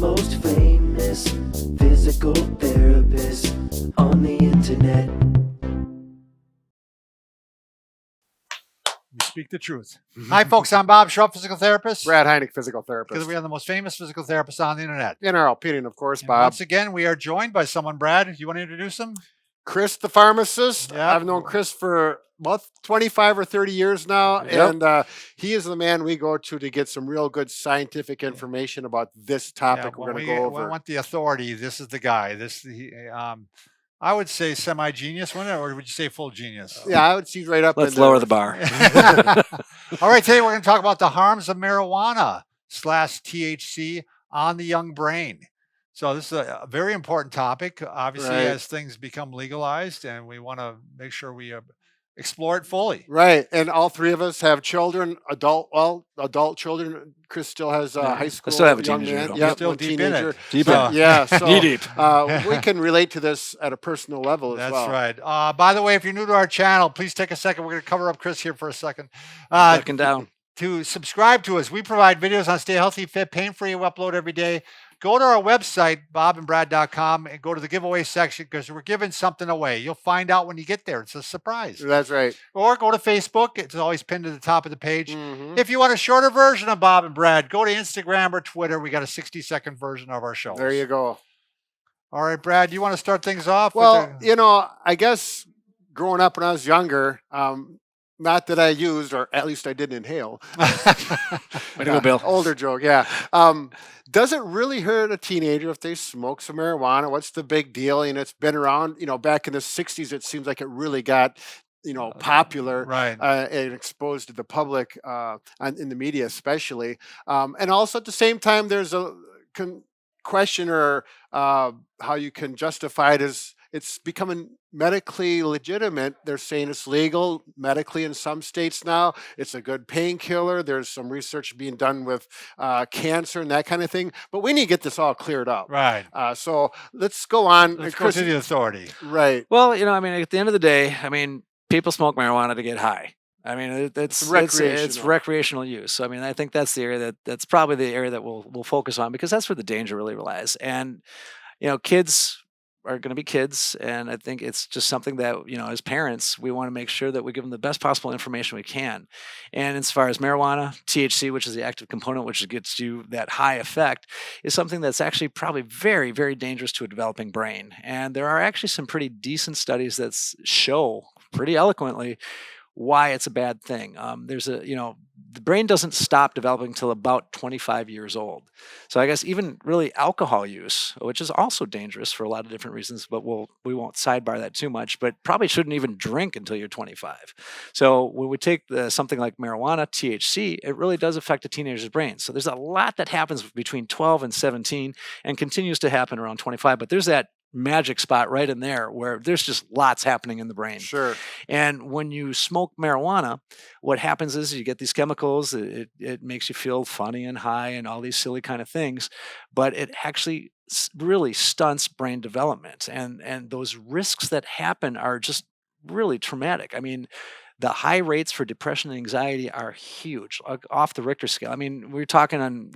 most famous physical therapist on the internet. We speak the truth. Hi, folks. I'm Bob Schrupp, physical therapist. Brad Heineck, physical Because therapist. we are the most famous physical therapists on the internet. In our opinion, of course, And Bob. once again, we are joined by someone, Brad. Do you want to introduce him? Chris, the pharmacist. Yep. I've known Chris for about 25 or 30 years now, Yep. and he is the man we go to get some real good scientific information about this topic we're going to go over. We want the authority. This is the guy. I would say semi-genius, wouldn't it? Or would you say full genius? Yeah, I would see right up. Let's in there. lower the bar. All right, today we're going to talk about the harms of marijuana / THC on the young brain. So this is a very important topic, obviously, Right. as things become legalized, and we want to make sure we explore it fully. Right, and all three of us have children, adult children. Chris still has high school. I still have a young teenager. man. Don't Yeah, Still one deep in teenager. it. Deep So- in. Yeah, so Knee deep. we can relate to this at a personal level as That's well. right. By the way, if you're new to our channel, please take a second. We're going to cover up Chris here for a second. Looking down. To subscribe to us, we provide videos on stay healthy, fit, pain-free. We upload every day. Go to our website, bobandbrad.com, and go to the giveaway section because we're giving something away. You'll find out when you get there. It's a surprise. That's right. Or go to Facebook. It's always pinned to the top of the page. Mhm. If you want a shorter version of Bob and Brad, go to Instagram or Twitter. We got a 60-second version of our show. There you go. All right, Brad, you want to start things off? Well, I guess growing up when I was younger, not that I used, or at least I didn't inhale. Way to go, Bill. Older joke, yeah. Does it really hurt a teenager if they smoke some marijuana? What's the big deal? And it's been around, back in the 60s, it seems like it really got, popular. Right. And exposed to the public, in the media especially. And also at the same time, there's a question or how you can justify it as it's becoming medically legitimate. They're saying it's legal medically in some states now. It's a good painkiller. There's some research being done with cancer and that kind of thing. But we need to get this all cleared up. Right. So let's go on. Let's go to the authority. Right. Well, at the end of the day, people smoke marijuana to get high. It's recreational use. I think that's the area that's probably the area that we'll focus on because that's where the danger really relies. And, kids are going to be kids. And I think it's just something that, as parents, we want to make sure that we give them the best possible information we can. And as far as marijuana, THC, which is the active component, which gets you that high effect, is something that's actually probably very, very dangerous to a developing brain. And there are actually some pretty decent studies that show pretty eloquently why it's a bad thing. The brain doesn't stop developing until about 25 years old. So I guess even really alcohol use, which is also dangerous for a lot of different reasons, but we won't sidebar that too much, but probably shouldn't even drink until you're 25. So when we take something like marijuana, THC, it really does affect a teenager's brain. So there's a lot that happens between 12 and 17 and continues to happen around 25, but there's that magic spot right in there where there's just lots happening in the brain. Sure. And when you smoke marijuana, what happens is you get these chemicals. It makes you feel funny and high and all these silly kind of things, but it actually really stunts brain development. And those risks that happen are just really traumatic. The high rates for depression and anxiety are huge, off the Richter scale. We're talking on,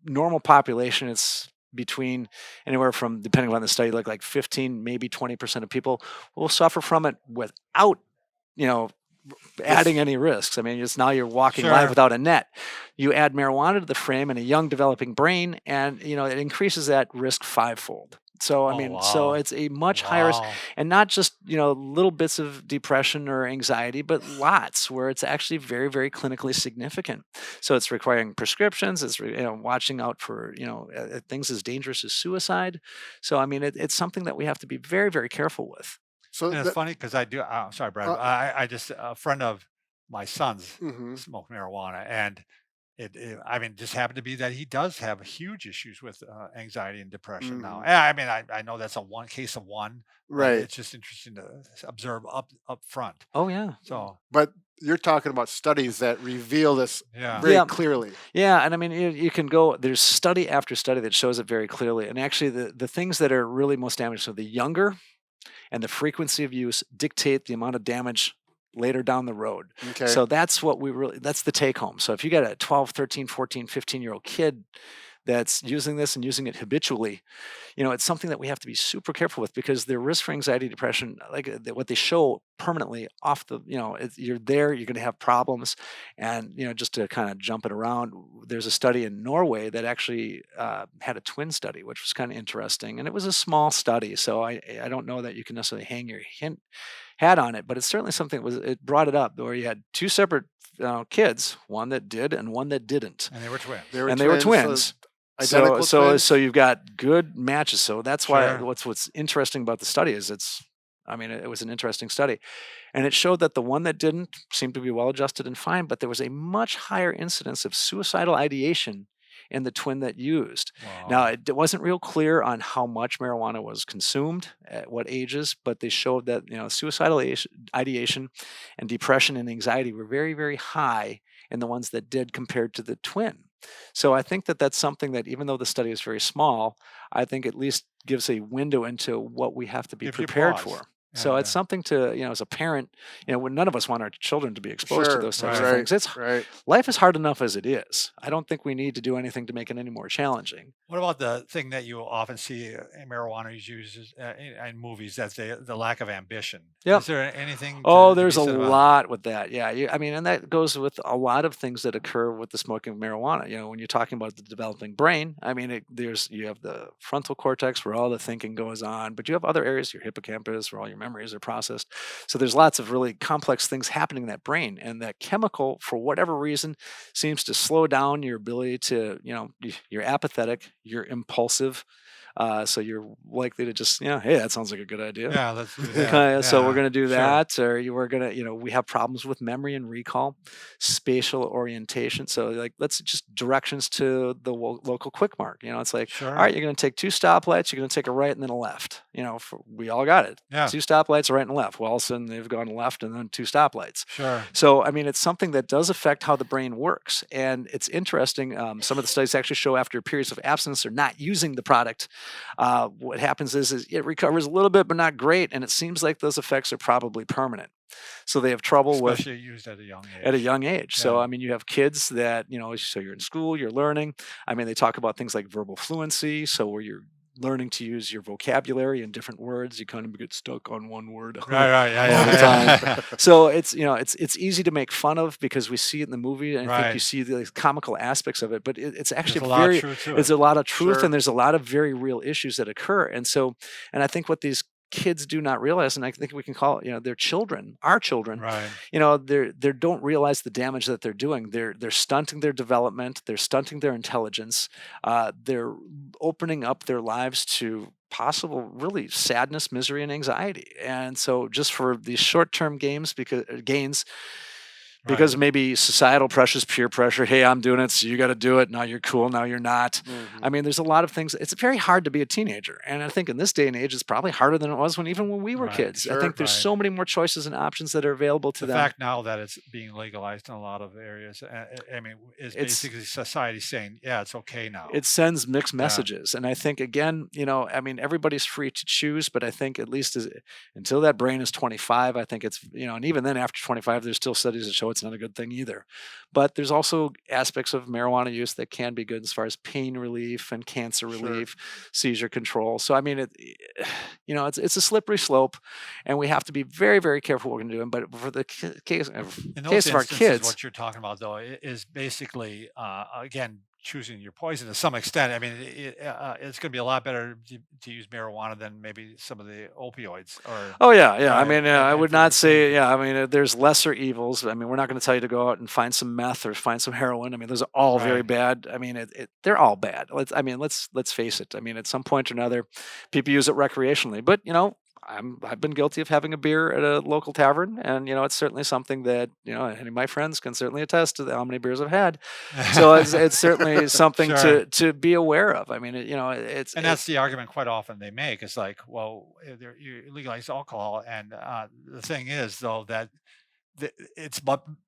normal population, it's between anywhere from, depending on the study, like 15, maybe 20% of people will suffer from it without, adding any risks. Just now you're walking live without a net. You add marijuana to the frame in a young developing brain, and it increases that risk fivefold. So so it's a much higher risk, and not just little bits of depression or anxiety, but lots where it's actually very, very clinically significant. So it's requiring prescriptions. It's watching out for things as dangerous as suicide. So it's something that we have to be very, very careful with. So And it's funny because I do. Sorry, Brad. I just a friend of my son's smoked marijuana, and it just happened to be that he does have huge issues with anxiety and depression now. I know that's a one case of one. Right. It's just interesting to observe up front. Oh yeah. So, but you're talking about studies that reveal this yeah. very Yeah. clearly. Yeah, and you can go, there's study after study that shows it very clearly. And actually the things that are really most damaging, so the younger and the frequency of use dictate the amount of damage later down the road. Okay. So that's what that's the take home. So if you got a 12, 13, 14, 15-year-old kid that's using this and using it habitually, it's something that we have to be super careful with, because the risk for anxiety, depression, like what they show permanently off the, you're there, you're going to have problems. And, just to kind of jump it around, there's a study in Norway that actually had a twin study, which was kind of interesting. And it was a small study. So I don't know that you can necessarily hang your hat on it, but it's certainly something it brought it up, where you had two separate kids, one that did and one that didn't. And they were twins. They were twins. Identical twins. So you've got good matches. So that's why Sure. what's interesting about the study is it was an interesting study, and it showed that the one that didn't seemed to be well adjusted and fine, but there was a much higher incidence of suicidal ideation in the twin that used. Wow. Now, it wasn't real clear on how much marijuana was consumed at what ages, but they showed that suicidal ideation and depression and anxiety were very, very high in the ones that did compared to the twin. So I think that that's something that, even though the study is very small, I think at least gives a window into what we have to be Give you prepared pause. for. So it's something to, as a parent, when none of us want our children to be exposed to those types of things. Life is hard enough as it is. I don't think we need to do anything to make it any more challenging. What about the thing that you often see marijuana used in movies? That's the lack of ambition. Yep. Is there anything? There's a lot with that. Yeah. And that goes with a lot of things that occur with the smoking of marijuana. When you're talking about the developing brain, you have the frontal cortex where all the thinking goes on, but you have other areas, your hippocampus, where all your memories are processed. So there's lots of really complex things happening in that brain, and that chemical, for whatever reason, seems to slow down your ability to, you're apathetic, you're impulsive. So you're likely to just, hey, that sounds like a good idea. Yeah, let's do that. So we're going to do that, or we're going to, we have problems with memory and recall, spatial orientation. So let's just directions to the local quick mark. It's like, all right, you're going to take two stoplights, you're going to take a right and then a left. We all got it. Yeah. Two stoplights, a right and a left. Well, all of a sudden they've gone left and then two stoplights. Sure. So, it's something that does affect how the brain works. And it's interesting. Some of the studies actually show after periods of abstinence or not using the product, what happens is it recovers a little bit, but not great. And it seems like those effects are probably permanent. So they have trouble especially used at a young age. At a young age. Yeah. So, you have kids that, so you're in school, you're learning. They talk about things like verbal fluency. So where you're learning to use your vocabulary in different words, you kind of get stuck on one word all the time. So it's easy to make fun of because we see it in the movie, and I think you see the comical aspects of it, but it's actually it's a lot of truth, and there's a lot of very real issues that occur. And I think what these kids do not realize, and I think we can call it, their children, our children, they don't realize the damage that they're doing. They're stunting their development, they're stunting their intelligence, they're opening up their lives to possible really sadness, misery, and anxiety. And so just for these short-term gains, because maybe societal pressures, peer pressure, hey, I'm doing it, so you got to do it. Now you're cool, now you're not. Mm-hmm. There's a lot of things. It's very hard to be a teenager. And I think in this day and age, it's probably harder than it was when we were kids. I think there's so many more choices and options that are available to them. The fact now that it's being legalized in a lot of areas, is basically society saying, yeah, it's okay now. It sends mixed messages. And I think, again, everybody's free to choose, but I think at least until that brain is 25, I think it's, and even then after 25, there's still studies that show it's not a good thing either. But there's also aspects of marijuana use that can be good as far as pain relief and cancer relief, seizure control. So it's a slippery slope, and we have to be very, very careful what we're going to do. But for the case of our kids, what you're talking about though is basically again, choosing your poison to some extent. It's going to be a lot better to use marijuana than maybe some of the opioids. I would not say. There's lesser evils. We're not going to tell you to go out and find some meth or find some heroin. Those are all very bad. They're all bad. Let's face it. At some point or another, people use it recreationally. But I've been guilty of having a beer at a local tavern, and it's certainly something that any of my friends can certainly attest to how many beers I've had. So it's certainly something to be aware of. That's the argument quite often they make. It's like, well, you legalize alcohol, and the thing is though that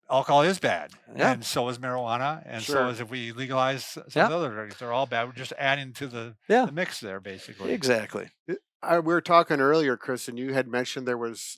alcohol is bad, and so is marijuana, and so is if we legalize some of the other drugs. They're all bad. We're just adding to the mix there, basically. Exactly. We were talking earlier, Chris, and you had mentioned there was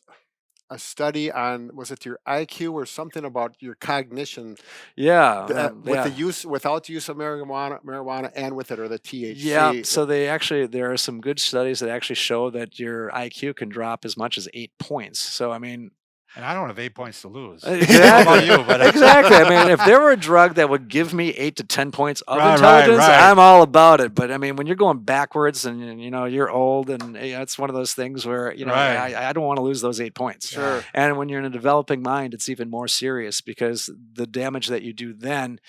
a study on, was it your IQ or something about your cognition Yeah, with the use, without the use of marijuana and with it, or the Yeah, THC. so there are some good studies that actually show that your IQ can drop as much as 8 points. So I mean, And I don't have 8 points to lose. I don't know exactly, about you, but exactly. I mean, if there were a drug that would give me 8 to 10 points of Right, intelligence, right. I'm all about it. But I mean, when you're going backwards and you're old, and it's one of those things where Right. I don't want to lose those 8 points. Sure. And when you're in a developing mind, it's even more serious because the damage that you do then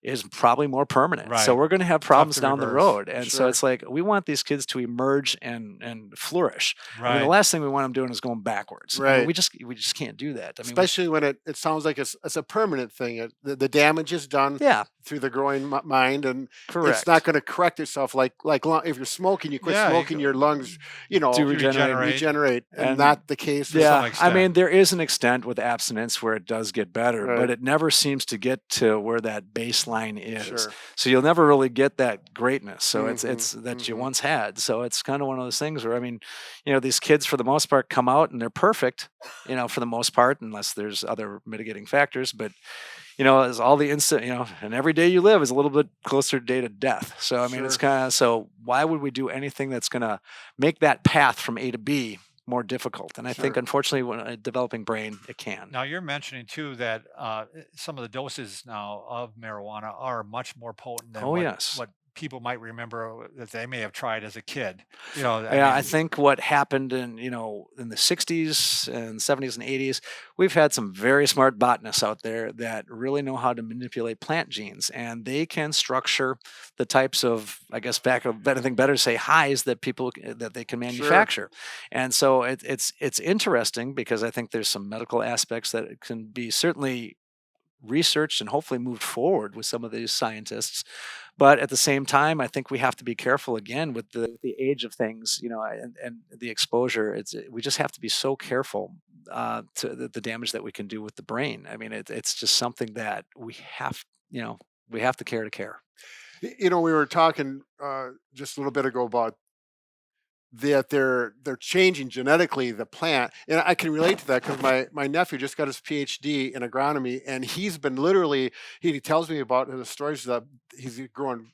is probably more permanent. So Right. we're going to have Tough problems to down the reverse. road. And so Sure. it's like we want these kids to emerge and flourish. I mean, the Right. last thing we want them doing is going backwards. I mean, Right. we just can't do that. I mean, Especially when it sounds like it's a permanent thing. The damage is done yeah, through the growing mind, and correct. it's not going to correct itself like if you're smoking, you quit Yeah, smoking, your lungs, Do regenerate. regenerate, and And- not the case. To some Yeah, I extent. mean, there is an extent with abstinence where it does get better, Right. but it never seems to get to where that baseline is. Sure. So you'll never really get that greatness. So it's Mhm, that you mhm. once had. So it's kind of one of those things where I mean, these kids for the most part come out and they're perfect, for the most part, unless there's other mitigating factors. But as all the instant, and every day you live is a little bit closer day to death. So I mean, it's Sure. kind of so why would we do anything that's going to make that path from A to B more difficult? And I think Sure. unfortunately, when a developing brain, it can. Now you're mentioning too that some of the doses now of marijuana are much more potent than Oh what yes. what people might remember that they may have tried as a kid. I Yeah, I mean, think what happened in the 60s and 70s and 80s, we've had some very smart botanists out there that really know how to manipulate plant genes, and they can structure the types of, I guess, back of anything better to say, highs that they can manufacture. And so it's interesting because I think there's some medical aspects that it can be certainly researched and hopefully moved forward with some of these scientists. But at the same time, I think we have to be careful again with the age of things, and the exposure. We just have to be so careful to the damage that we can do with the brain. I mean, it's just something that we have to care to care. We were talking just a little bit ago about that they're changing genetically the plant, and I can relate to that because my nephew just got his PhD in agronomy, and he's been literally, he tells me about the stories that he's growing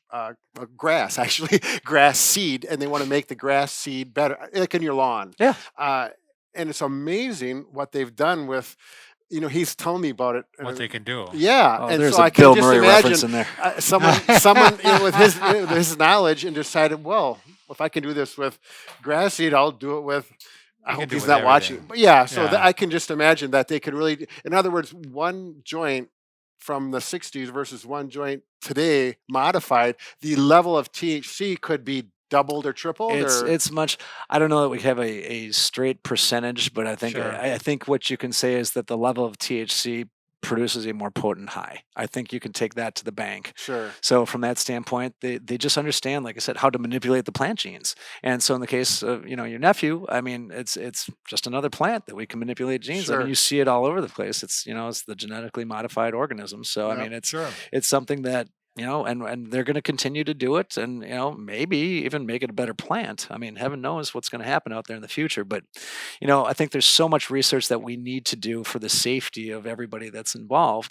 grass, actually grass seed, and they want to make the grass seed better, like in your lawn. Yeah. And it's amazing what they've done with, he's telling me about it. what they can do. Yeah, Oh, and there's so a I can Bill just Murray reference imagine in there. someone with his knowledge, and decided, well, if I can do this with grass seed, I'll do it with. I You can hope do he's with not watching. everything. But yeah, so Yeah. I can just imagine that they could really, in other words, one joint from the 60s versus one joint today modified, the level of THC could be doubled or tripled. It's much. I don't know that we have a straight percentage, but I think Sure. I think what you can say is that the level of THC produces a more potent high. I think you can take that to the bank. Sure. So from that standpoint, they just understand, like I said, how to manipulate the plant genes. And so in the case of your nephew, I mean, it's just another plant that we can manipulate genes. I Sure. mean, you see it all over the place. It's it's the genetically modified organism. So I Yep. mean, Sure. it's something that and they're going to continue to do it, and maybe even make it a better plant. I mean, heaven knows what's going to happen out there in the future. But I think there's so much research that we need to do for the safety of everybody that's involved.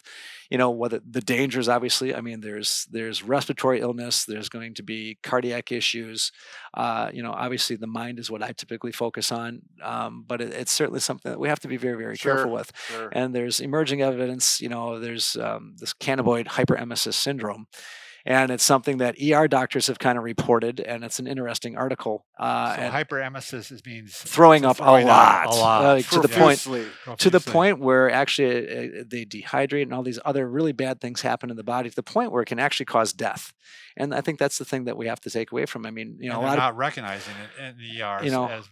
Whether the dangers, obviously, I mean, there's respiratory illness, there's going to be cardiac issues. Obviously the mind is what I typically focus on, but it's certainly something that we have to be very, very Sure. careful with. Sure. And there's emerging evidence. There's this cannabinoid hyperemesis syndrome. And it's something that ER doctors have kind of reported, and it's an interesting article. So And hyperemesis means throwing up a throwing up lot, a lot. like, to the point Profusely. to the profusely. point where actually they dehydrate and all these other really bad things happen in the body, to the point where it can actually cause death. And I think that's the thing that we have to take away from. I mean, And a they're lot of not recognizing it in the ERs as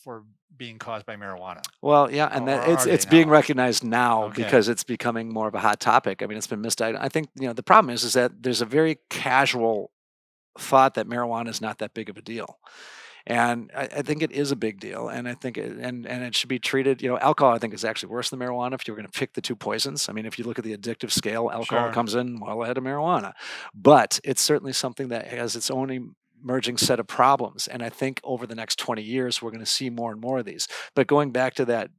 for being caused by marijuana. well, yeah, and that Or it's are it's they being now? recognized now Okay. because it's becoming more of a hot topic. I mean, it's been misdiagnosed. I think the problem is that there's a very casual thought that marijuana is not that big of a deal. And I think it is a big deal, and I think and it should be treated. Alcohol, I think, is actually worse than marijuana if you were going to pick the two poisons. I mean, if you look at the addictive scale, alcohol Sure. comes in well ahead of marijuana, but it's certainly something that has its own emerging set of problems. And I think over the next 20 years, we're going to see more and more of these. But going back to that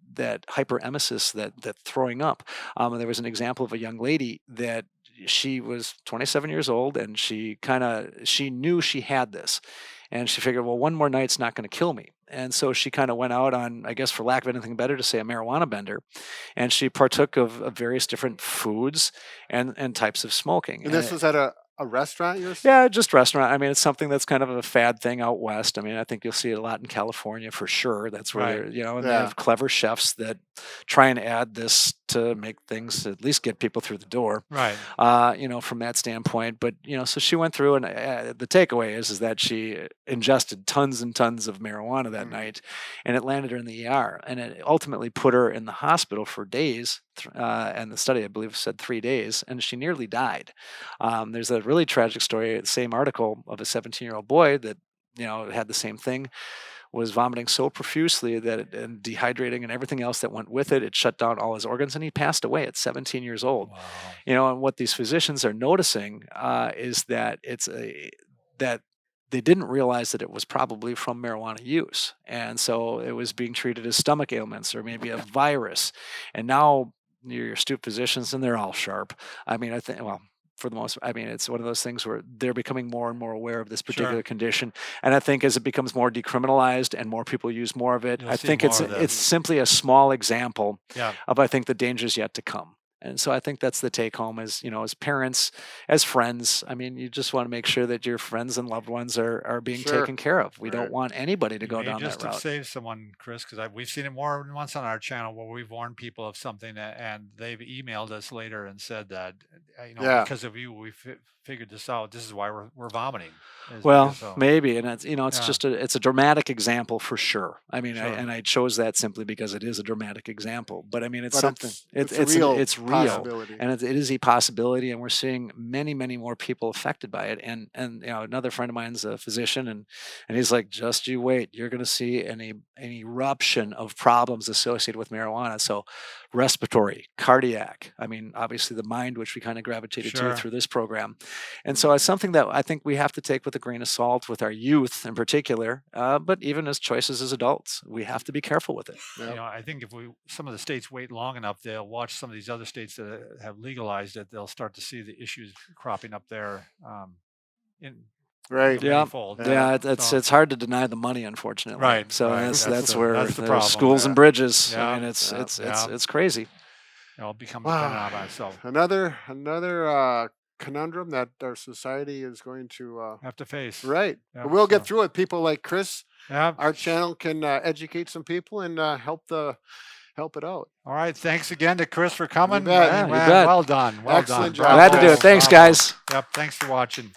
hyperemesis, that throwing up, there was an example of a young lady that she was 27 years old, and she knew she had this. And she figured, well, one more night's not going to kill me. And so she kind of went out on, I guess for lack of anything better to say, a marijuana bender. And she partook of various different foods and types of smoking. And this was at a restaurant, you're saying? Yeah, just restaurant. I mean, it's something that's kind of a fad thing out west. I mean, I think you'll see it a lot in California for sure. That's where, Right. and they have clever chefs that try and add this to make things at least get people through the door. Right. From that standpoint. But, so she went through, and the takeaway is that she ingested tons and tons of marijuana that night, and it landed her in the ER, and it ultimately put her in the hospital for days. And the study, I believe, said 3 days, and she nearly died. There's a really tragic story, same article, of a 17-year-old boy that, had the same thing, was vomiting so profusely and dehydrating and everything else that went with it. It shut down all his organs, and he passed away at 17 years old. Wow. And what these physicians are noticing is that that they didn't realize that it was probably from marijuana use. And so it was being treated as stomach ailments or maybe a virus. And now your astute physicians, and they're all sharp. I mean, for the most, it's one of those things where they're becoming more and more aware of this particular condition. And I think as it becomes more decriminalized and more people use more of it, I think it's simply a small example of, I think, the dangers yet to come. And so I think that's the take home is, as parents, as friends, you just want to make sure that your friends and loved ones are being taken care of. We don't want anybody to go down that route. Just to save someone, Chris, because we've seen it more than once on our channel where we've warned people of something and they've emailed us later and said that, because of you, we figured this out. This is why we're vomiting. Maybe. And it's just it's a dramatic example for sure. I chose that simply because it is a dramatic example, but it's something, it's real, and it is a possibility, and we're seeing many, many more people affected by it. And another friend of mine's a physician, and he's like, just you wait, you're going to see an eruption of problems associated with marijuana. So respiratory, cardiac, obviously the mind, which we kind of gravitated to through this program. And so it's something that I think we have to take with a grain of salt with our youth in particular, but even as choices as adults, we have to be careful with it. I think if some of the states wait long enough, they'll watch some of these other states that have legalized it. They'll start to see the issues cropping up there. Right. It's hard to deny the money, unfortunately. Right. So that's where the problem. Schools and bridges. Yeah. It's crazy. Become dependent on itself. Another conundrum that our society is going to have to face. Right. We'll get through it. People like Chris. Our channel can educate some people and help it out. All right. Thanks again to Chris for coming. You bet. Well done. Excellent job. Glad to do it. Thanks, guys. Yep. Thanks for watching.